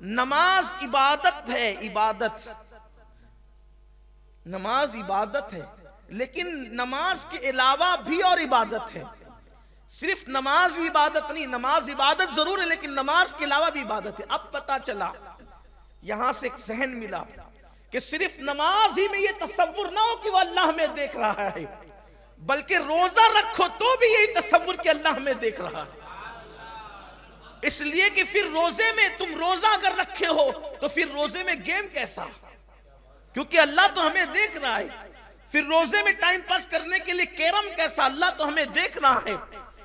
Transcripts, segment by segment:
नमाज इबादत है, इबादत, नमाज इबादत है, लेकिन नमाज के अलावा भी और इबादत है। सिर्फ नमाज इबादत नहीं, नमाज इबादत जरूर है लेकिन नमाज के अलावा भी इबादत है। अब पता चला, यहां से एक सहन मिला कि सिर्फ नमाज ही में ये तसव्वुर ना हो कि वह अल्लाह में देख रहा है, बल्कि रोजा रखो तो भी यही तसव्वुर कि अल्लाह में देख रहा है। इसलिए कि फिर रोजे में तुम रोजा अगर रखे हो तो फिर रोजे में गेम कैसा, क्योंकि अल्लाह तो हमें देख रहा है। फिर रोजे में टाइम पास करने के लिए कैरम कैसा, अल्लाह तो हमें देख रहा है।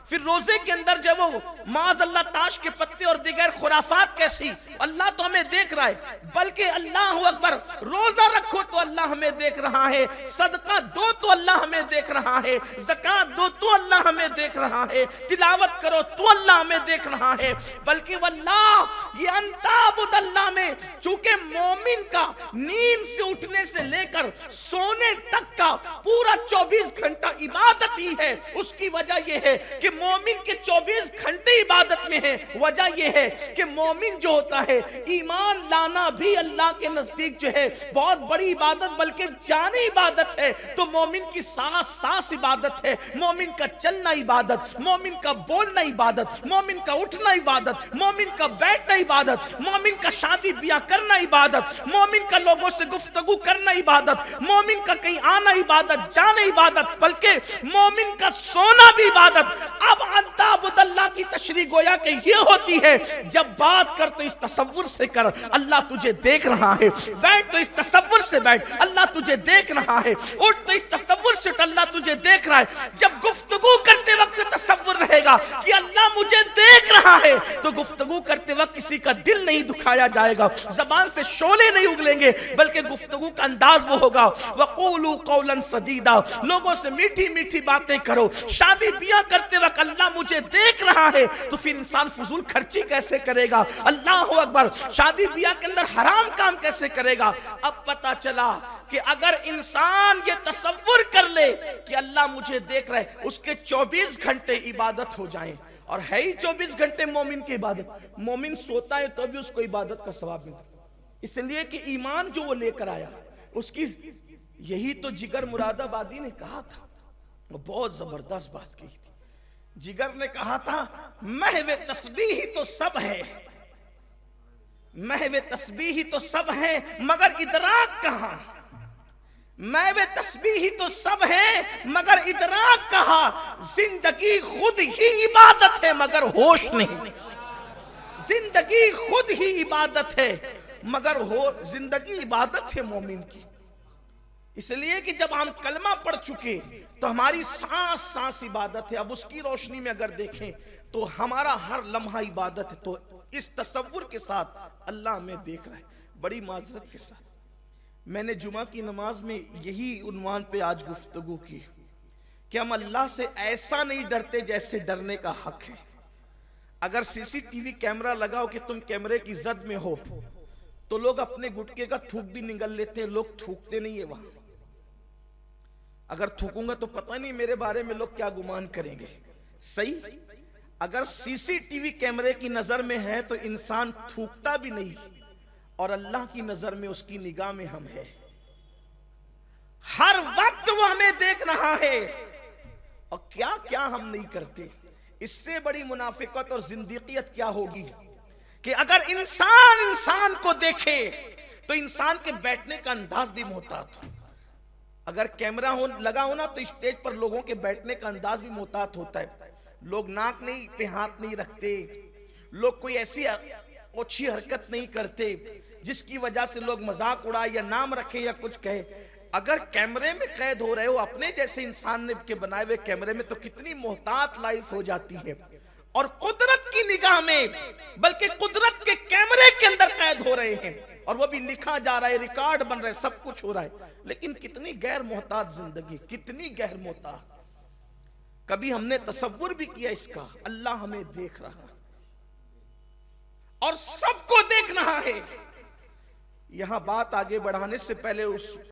फिर रोजे के अंदर जब वो माज अल्लाह ताश के पत्ते और दिगर खुराफात कैसी, अल्लाह तो हमें देख रहा है। बल्कि अल्लाह अकबर, रोजा रखो तो अल्लाह हमें देख रहा है, सदका दो तो अल्लाह हमें देख रहा है, ज़कात दो तो अल्लाह हमें देख रहा है, तिलावत करो तो अल्लाह हमें देख रहा है। बल्कि वल्लाह ये अंताबुदल्लाह में चूंकि मोमिन का नींद से उठने से लेकर सोने तक का पूरा 24 घंटा इबादत ही है। उसकी वजह यह है कि मोमिन के 24 घंटे इबादत में है। वजह यह है कि मोमिन जो होता है, ईमान लाना भी अल्लाह के नजदीक जो है बहुत बड़ी इबादत, बल्कि जानी इबादत है। तो मोमिन की सांस सांस इबादत है, मोमिन का चलना इबादत, मोमिन का बोलना इबादत, मोमिन का उठना इबादत, मोमिन का बैठना इबादत, मोमिन का शादी ब्याह करना इबादत, मोमिन का लोगों से गुफ्तगू करना इबादत, मोमिन का कहीं आना इबादत, जाना इबादत, बल्कि मोमिन का सोना भी इबादत। अब अंताबुदल्लाह की तशरीह गोया कि ये होती है, जब बात कर तो इस तसव्वुर से कर, अल्लाह तुझे देख रहा है। बैठ तो इस तसव्वुर से बैठ, अल्लाह तुझे देख रहा है। उठ तो इस तसव्वुर से उठ, अल्लाह तुझे देख रहा है। जब गुफ्तगू करते वक्त तसव्वुर रहेगा कि अल्लाह मुझे देख रहा है, तो गुफ्तगू करते वक्त किसी का दिल नहीं दुखाया जाएगा, जबान से शोले नहीं उगलेंगे, बल्कि गुफ्तगू का अंदाज वो होगा, वक़ूलू क़ौलन सदीदा, लोगों से मीठी मीठी बातें करो। शादी ब्याह करते वक्त अल्लाह मुझे देख रहा है, तो फिर इंसान फजूल खर्ची कैसे करेगा? अल्लाह अकबर, शादी ब्याह के अंदर हराम काम कैसे करेगा? अब पता चला कि अगर इंसान ये तसव्वुर कर ले कि अल्लाह मुझे देख रहा है, उसके 24 घंटे इबादत हो जाएं। और है ही 24 घंटे मोमिन की इबादत। मोमिन सोता है तो भी उसको इबादत का सवाब मिलता, इसलिए कि ईमान जो वो लेकर आया उसकी, यही तो जिगर मुरादाबादी ने कहा था, वो बहुत जबरदस्त बात कही थी। जिगर ने कहा था, महवे तस्बीह ही तो सब है, महवे तस्बीह ही तो सब है, मगर इदराक कहां? महवे तस्बीह ही तो सब है मगर इदराक कहां? जिंदगी खुद ही इबादत है मगर होश नहीं। जिंदगी खुद ही इबादत है मगर जिंदगी इबादत है मोमिन की। इसलिए कि जब हम कलमा पढ़ चुके तो हमारी सांस सांस इबादत है। अब उसकी रोशनी में अगर देखें तो हमारा हर लम्हा इबादत है। तो इस तसव्वुर के साथ अल्लाह हमें देख रहा है। बड़ी माज़रत के साथ मैंने जुमा की नमाज में यही उन्वान पे आज गुफ्तगू की कि हम अल्लाह से ऐसा नहीं डरते जैसे डरने का हक है। अगर सीसीटीवी कैमरा लगाओ कि तुम कैमरे की जद में हो तो लोग अपने गुटके का थूक भी निगल लेते हैं, लोग थूकते नहीं है वहां। अगर थूकूंगा तो पता नहीं मेरे बारे में लोग क्या गुमान करेंगे। सही, अगर सीसीटीवी कैमरे की नजर में है तो इंसान थूकता भी नहीं, और अल्लाह की नजर में, उसकी निगाह में हम है। हर वक्त वो हमें देख रहा है और क्या क्या हम नहीं करते। इससे बड़ी मुनाफिकत और जिंदगियत क्या होगी कि अगर इंसान इंसान को देखे तो इंसान के बैठने का अंदाज भी मोहतात हो। अगर कैमरा लगा हो ना तो स्टेज पर लोगों के बैठने का अंदाज भी मोहतात होता है। लोग नाक नहीं पे हाथ नहीं रखते, लोग कोई ऐसी ओछी हरकत नहीं करते जिसकी वजह से लोग मजाक उड़ाए या नाम रखे या कुछ कहे। अगर कैमरे में कैद हो रहे हो अपने जैसे इंसान ने के बनाए हुए कैमरे में, तो कितनी मोहतात लाइफ हो जाती है। और कुदरत की निगाह में, बल्कि कुदरत के कैमरे के अंदर कैद हो रहे हैं, और वो भी लिखा जा रहा है, रिकॉर्ड बन रहा है, सब कुछ हो रहा है। लेकिन कितनी गैर मोहतात जिंदगी, कितनी गैर मोहतात। कभी हमने तसव्वुर भी किया इसका? अल्लाह हमें देख रहा है और सबको देख रहा है। यहां बात आगे बढ़ाने से पहले उस